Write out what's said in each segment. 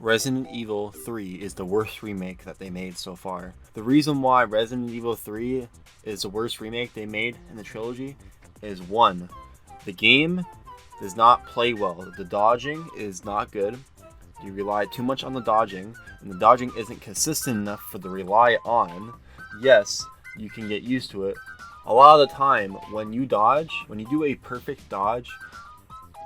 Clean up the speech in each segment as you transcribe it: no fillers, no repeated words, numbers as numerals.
Resident Evil 3 is the worst remake that they made so far. The reason why Resident Evil 3 is the worst remake they made in the trilogy is one, the game does not play well. The dodging is not good. You rely too much on the dodging, and the dodging isn't consistent enough for the rely on. Yes, you can get used to it. A lot of the time, when you dodge, when you do a perfect dodge,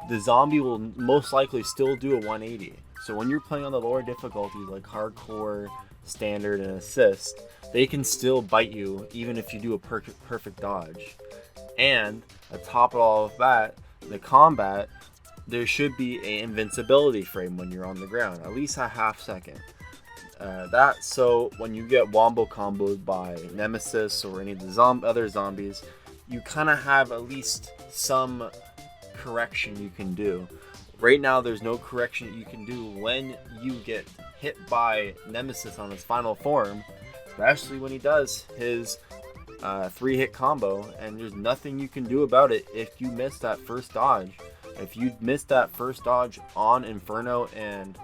the zombie will most likely still do a 180. So when you're playing on the lower difficulties like hardcore, standard, and assist, they can still bite you even if you do a perfect dodge. And on top of all of that, the combat, there should be an invincibility frame when you're on the ground, at least a half second. So when you get wombo comboed by Nemesis or any of the other zombies, you kind of have at least some correction you can do. Right now, there's no correction you can do when you get hit by Nemesis on his final form, especially when he does his 3-hit combo, and there's nothing you can do about it if you miss that first dodge. If you miss that first dodge on Inferno and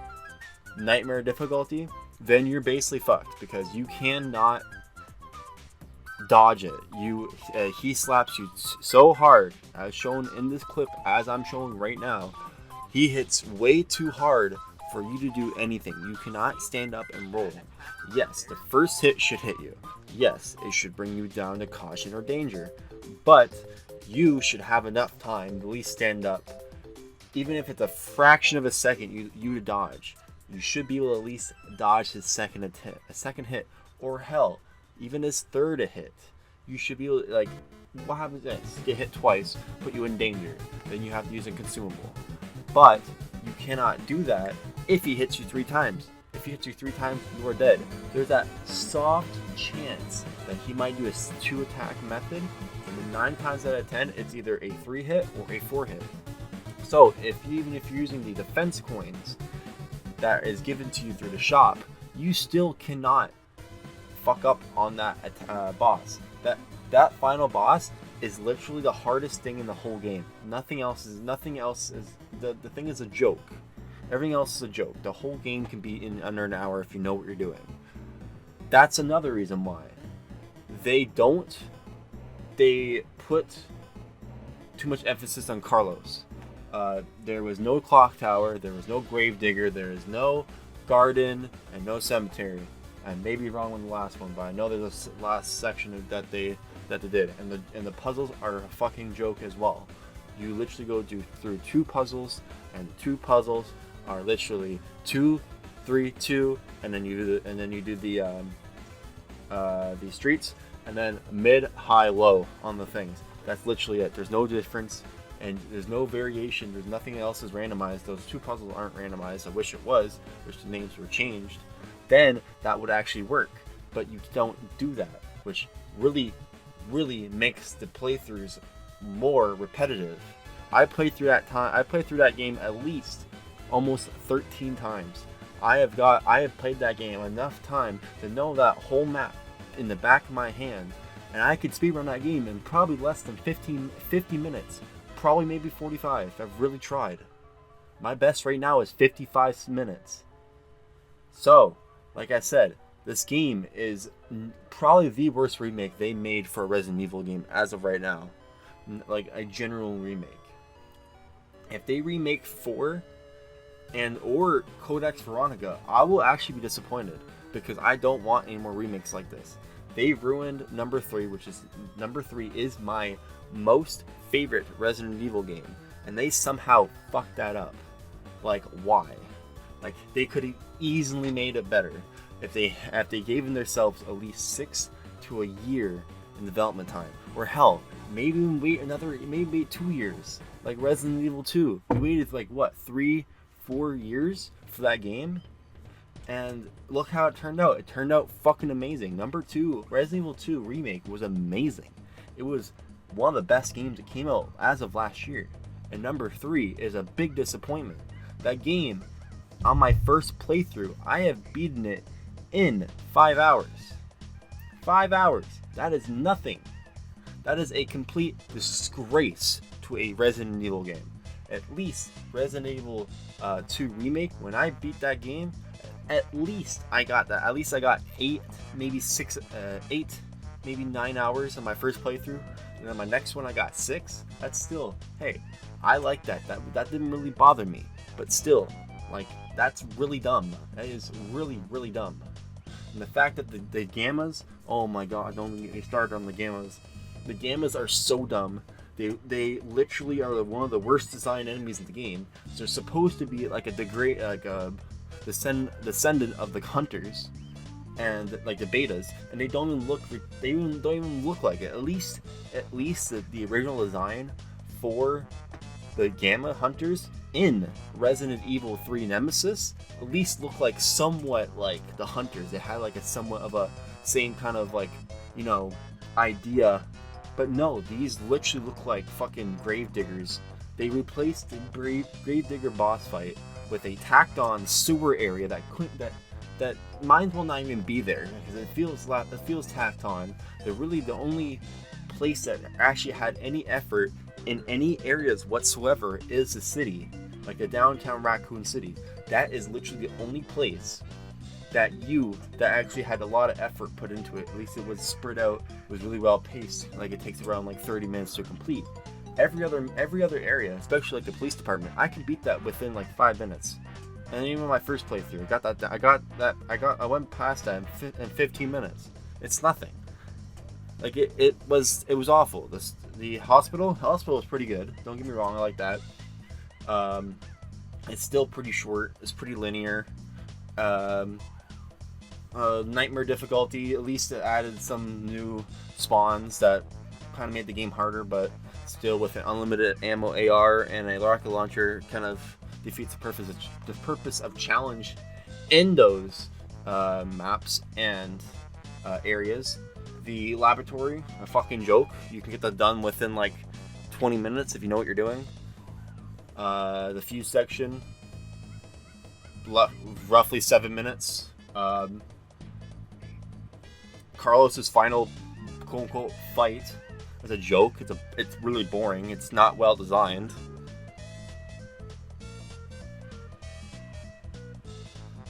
Nightmare difficulty, then you're basically fucked because you cannot dodge it. He slaps you so hard, as shown in this clip, as I'm showing right now. He hits way too hard for you to do anything. You cannot stand up and roll. Yes, the first hit should hit you. Yes, it should bring you down to caution or danger. But you should have enough time to at least stand up. Even if it's a fraction of a second you to dodge, you should be able to at least dodge his second hit. Or hell, even his third hit. You should be able to, like, what happens next? Get hit twice, put you in danger. Then you have to use a consumable. But you cannot do that if he hits you 3 times. If he hits you 3 times, you are dead. There's that soft chance that he might do a 2-attack method, and 9 times out of 10, it's either a 3-hit or a 4-hit. So even if you're using the defense coins that is given to you through the shop, you still cannot fuck up on that boss. That final boss is literally the hardest thing in the whole game. Nothing else is the thing is a joke. Everything else is a joke. The whole game can be in under an hour if you know what you're doing. That's another reason why they put too much emphasis on Carlos. There was no clock tower, there was no grave digger, there is no garden, and no cemetery. I may be wrong on the last one, but I know there's a last section that they did, and the puzzles are a fucking joke as well. You literally go through 2 puzzles, and 2 puzzles are literally 2, 3, 2, and then you do the streets, and then mid, high, low on the things. That's literally it. There's no difference, and there's no variation. There's nothing else is randomized. Those 2 puzzles aren't randomized. I wish it was. Wish the names were changed. Then that would actually work, but you don't do that, which really makes the playthroughs more repetitive. I played through that game at least almost 13 times. I have played that game enough time to know that whole map in the back of my hand, and I could speedrun that game in probably less than 50 minutes, probably maybe 45 if I've really tried. My best right now is 55 minutes. So, like I said, this game is probably the worst remake they made for a Resident Evil game as of right now. Like a general remake. If they remake 4 or Codex Veronica, I will actually be disappointed because I don't want any more remakes like this. They ruined number 3, number 3 is my most favorite Resident Evil game, and they somehow fucked that up. Like, why? Like, they could have easily made it better if they gave themselves at least 6 to a year in development time, or hell, maybe wait 2 years, like Resident Evil 2. We waited like what, 3-4 years for that game, and look how it turned out. It turned out fucking amazing. Number 2, Resident Evil 2 Remake was amazing. It was one of the best games that came out as of last year. And number 3 is a big disappointment. That game, on my first playthrough, I have beaten it in 5 hours. 5 hours. That is nothing. That is a complete disgrace to a Resident Evil game. At least Resident Evil 2 Remake, when I beat that game, at least I got that. At least I got 8, maybe 6, 8, maybe 9 hours on my first playthrough. And then my next one I got 6. That's still, hey, I like that. That didn't really bother me. But still, like, that's really dumb. That is really, really dumb. And the fact that the gammas, oh my god, don't get me started on the gammas. The gammas are so dumb. They literally are one of the worst designed enemies in the game. So they're supposed to be like a descendant of the hunters and like the betas, and they don't even look like it. At least the original design for the Gamma Hunters in Resident Evil 3 Nemesis at least look like somewhat like the Hunters. They had like a somewhat of a same kind of like, you know, idea. But no, these literally look like fucking Gravediggers. They replaced the Gravedigger boss fight with a tacked on sewer area that might as well not even be there because it feels tacked on. They're really the only place that actually had any effort in any areas whatsoever is the city, like the downtown Raccoon City. That is literally the only place that actually had a lot of effort put into it. At least it was spread out. It was really well paced. Like it takes around like 30 minutes to complete. Every other area, especially like the police department, I can beat that within like 5 minutes. And even my first playthrough, I went past that in 15 minutes. It's nothing. Like it was awful. The hospital was pretty good. Don't get me wrong, I like that. It's still pretty short. It's pretty linear. Nightmare difficulty. At least it added some new spawns that kind of made the game harder, but still with an unlimited ammo AR and a rocket launcher, kind of defeats the purpose of challenge in those maps and areas. The laboratory, a fucking joke. You can get that done within like 20 minutes if you know what you're doing. The fuse section, roughly 7 minutes. Carlos's final quote-unquote fight is a joke. It's really boring. It's not well designed.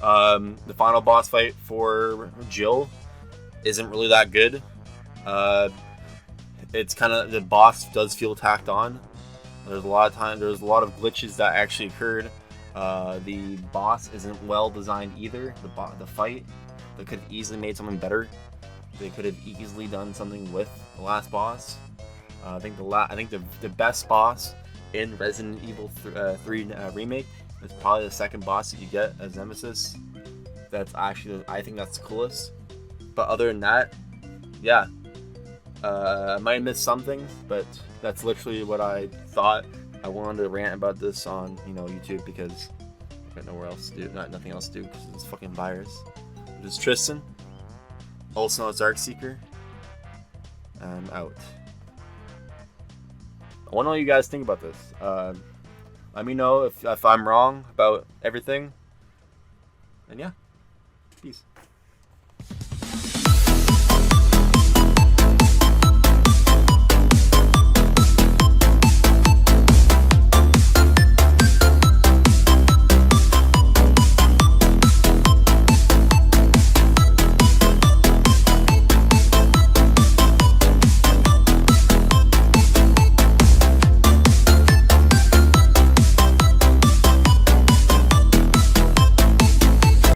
The final boss fight for Jill isn't really that good. It's kind of, the boss does feel tacked on. There's a lot of glitches that actually occurred. The boss isn't well designed either. The fight, they could have easily made something better. They could have easily done something with the last boss. I think the best boss in Resident Evil 3 Remake is probably the second boss that you get as Nemesis. I think that's the coolest. But other than that, yeah, I might have missed something, but that's literally what I thought. I wanted to rant about this on YouTube because I got nowhere else to do, nothing else to do because it's fucking virus. This is Tristan, also known as Darkseeker. I'm out. I want to know what you guys think about this. Let me know if I'm wrong about everything. And yeah, peace.